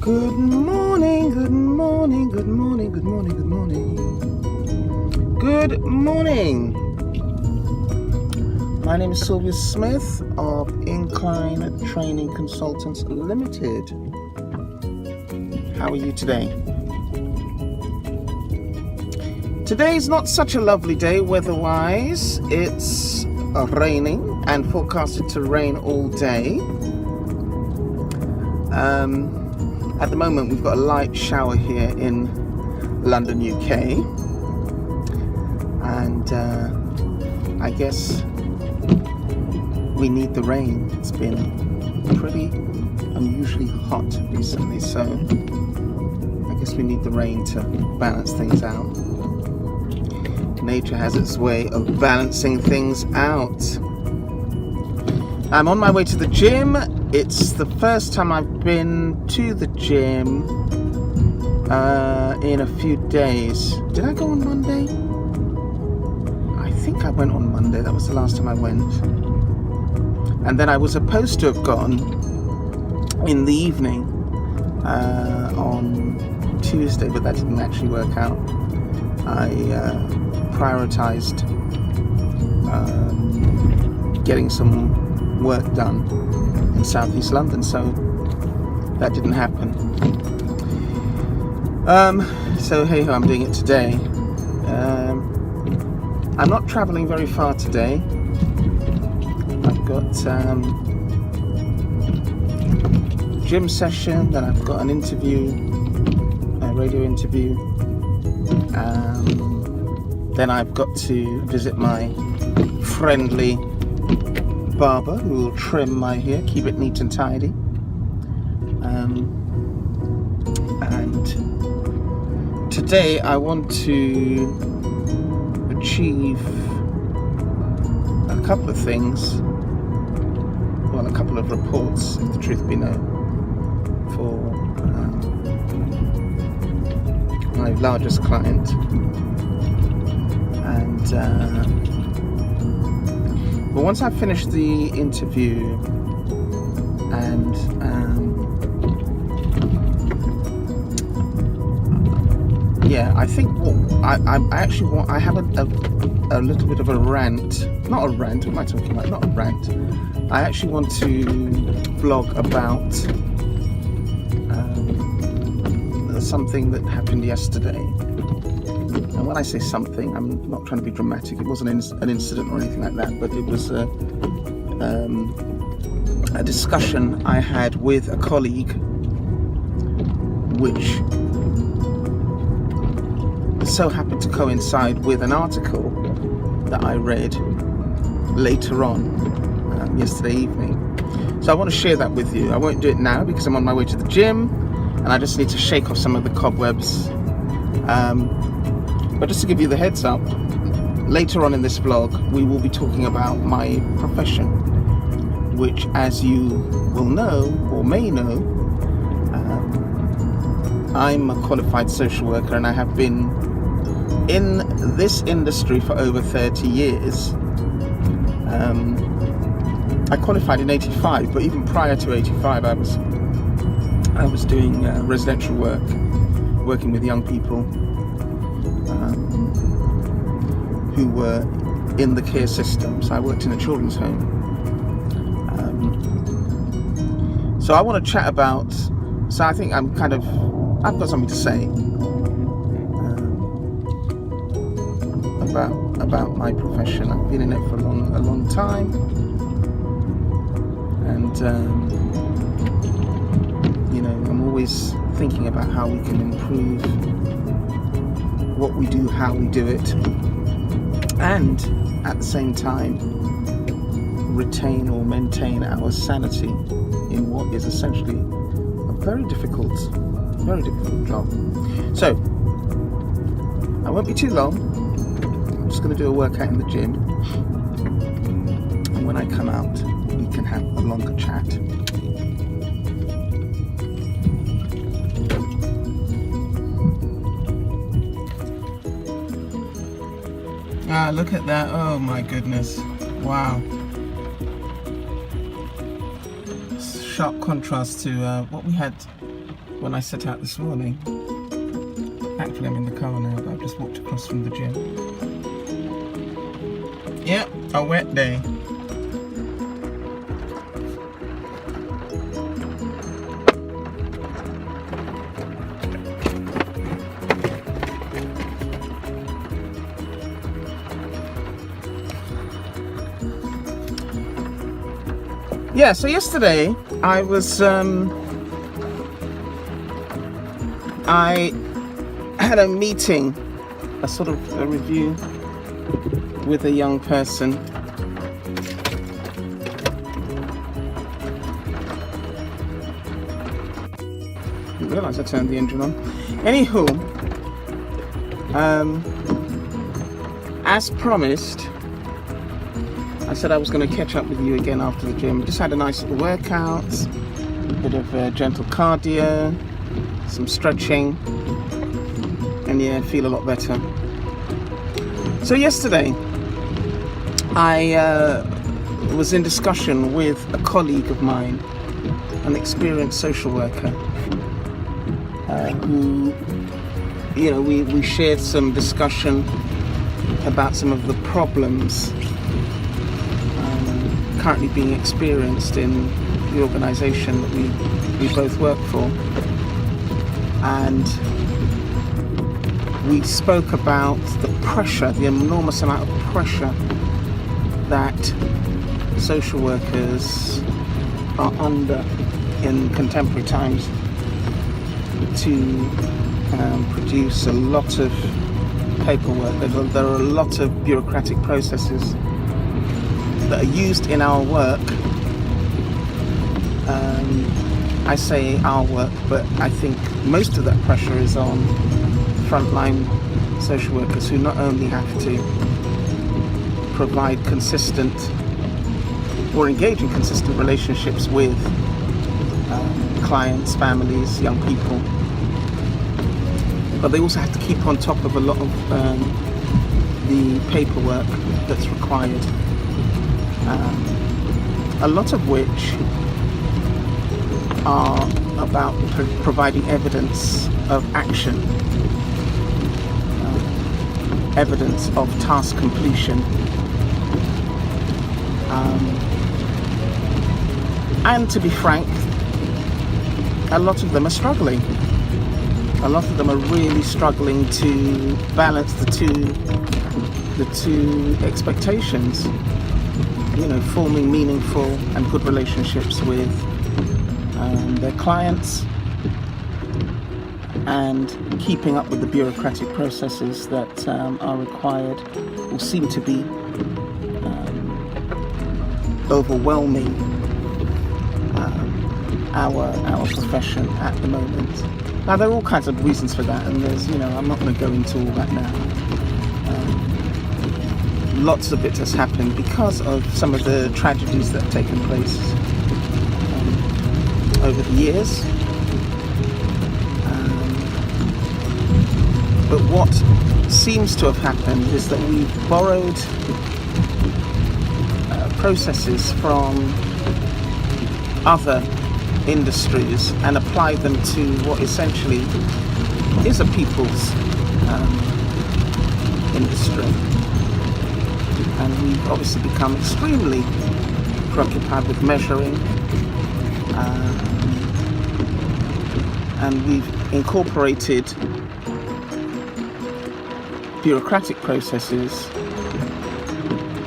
Good morning, good morning, good morning, good morning, good morning. Good morning. My name is Sylvia Smith of Incline Training Consultants Limited. How are you today? Today's not such a lovely day weather-wise. It's raining and forecasted to rain all day. At the moment we've got a light shower here in London, UK, and I guess we need the rain. It's been pretty unusually hot recently, so I guess we need the rain to balance things out. Nature has its way of balancing things out. I'm on my way to the gym. It's the first time I've been to the gym in a few days. Did I go on Monday? I think I went on Monday. That was the last time I went. And then I was supposed to have gone in the evening on Tuesday, but that didn't actually work out. I prioritized getting some work done in southeast London, so that didn't happen. So hey ho, I'm doing it today. I'm not traveling very far today. I've got gym session, then I've got an interview, a radio interview, then I've got to visit my friendly barber who will trim my hair, keep it neat and tidy. And today I want to achieve a couple of things, well, a couple of reports, if the truth be known, for my largest client. And but once I finish the interview and I think what I actually want, I have a little bit of a rant. Not a rant, what am I talking about? Not a rant. I actually want to blog about something that happened yesterday. And when I say something, I'm not trying to be dramatic. It wasn't an incident or anything like that, but it was a discussion I had with a colleague, which so happened to coincide with an article that I read later on yesterday evening. So I want to share that with you. I won't do it now because I'm on my way to the gym and I just need to shake off some of the cobwebs. But just to give you the heads up, later on in this vlog we will be talking about my profession, which, as you will know or may know, I'm a qualified social worker and I have been in this industry for over 30 years. I qualified in 85, but even prior to 85 I was doing residential work, working with young people who were in the care system. So I worked in a children's home. So I want to chat about, so I think I've got something to say about my profession. I've been in it for a long time, and I'm always thinking about how we can improve what we do, how we do it, and at the same time retain or maintain our sanity in what is essentially a very difficult job. So I won't be too long. I'm just going to do a workout in the gym, and when I come out we can have a longer chat. Ah, look at that. Oh my goodness. Wow. Sharp contrast to what we had when I set out this morning. Actually, I'm in the car now, but I've just walked across from the gym. Yep, a wet day. Yeah, so yesterday I was, I had a meeting, a sort of a review with a young person. Didn't realise I turned the engine on. Anywho, as promised, I said I was going to catch up with you again after the gym. Just had a nice little workout, a bit of gentle cardio, some stretching, and yeah, feel a lot better. So yesterday, I was in discussion with a colleague of mine, an experienced social worker, who, you know, we shared some discussion about some of the problems currently being experienced in the organisation that we both work for, and we spoke about the pressure, the enormous amount of pressure that social workers are under in contemporary times to produce a lot of paperwork. There are a lot of bureaucratic processes that are used in our work. I say our work, but I think most of that pressure is on frontline social workers, who not only have to provide consistent or engage in consistent relationships with clients, families, young people, but they also have to keep on top of a lot of the paperwork that's required. A lot of which are about providing evidence of action, evidence of task completion, and to be frank, a lot of them are struggling. A lot of them are really struggling to balance the two expectations. You know, forming meaningful and good relationships with their clients, and keeping up with the bureaucratic processes that are required or seem to be overwhelming our profession at the moment. Now, there are all kinds of reasons for that, and there's, you know, I'm not going to go into all that now. Lots of it has happened because of some of the tragedies that have taken place over the years. But what seems to have happened is that we've borrowed processes from other industries and applied them to what essentially is a people's industry. And we've obviously become extremely preoccupied with measuring, and we've incorporated bureaucratic processes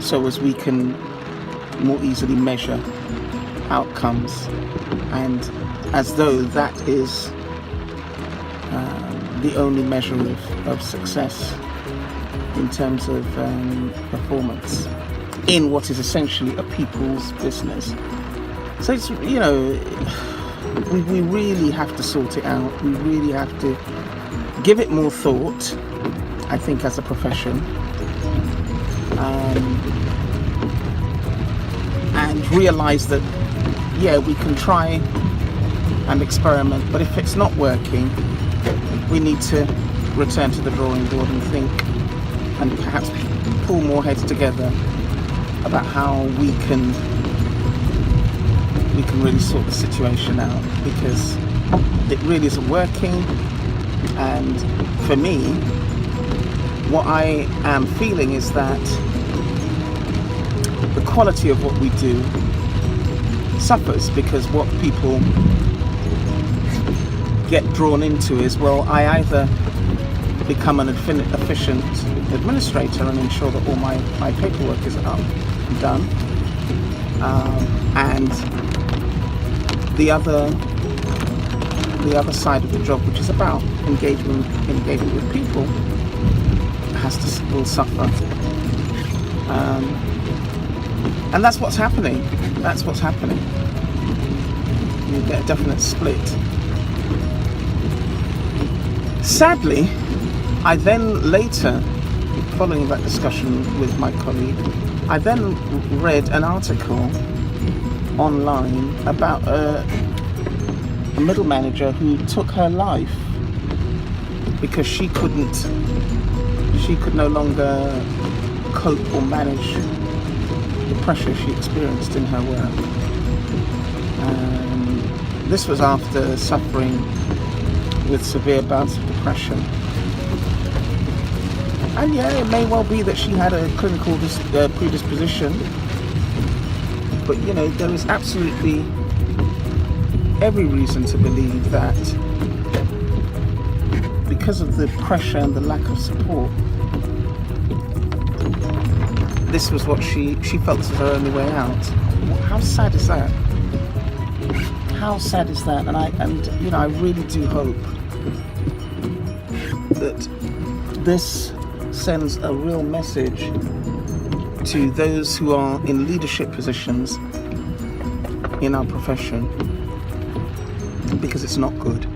so as we can more easily measure outcomes, and as though that is the only measure of success in terms of performance in what is essentially a people's business. So it's, you know, we really have to sort it out. We really have to give it more thought, I think, as a profession, and realize that, yeah, we can try and experiment, but if it's not working, we need to return to the drawing board and think, and perhaps pull more heads together about how we can we can really sort the situation out, because it really isn't working. And for me, what I am feeling is that the quality of what we do suffers, because what people get drawn into is, well, I either become an efficient administrator and ensure that all my paperwork is up and done, and the other side of the job, which is about engagement with people, will suffer. And that's what's happening. You get a definite split. Sadly, I then later, following that discussion with my colleague, I then read an article online about a middle manager who took her life because she could no longer cope or manage the pressure she experienced in her work. This was after suffering with severe bouts of depression. And yeah, it may well be that she had a clinical predisposition, but you know, there is absolutely every reason to believe that because of the pressure and the lack of support, this was what she felt was her only way out. How sad is that? How sad is that? And you know, I really do hope that this sends a real message to those who are in leadership positions in our profession, because it's not good.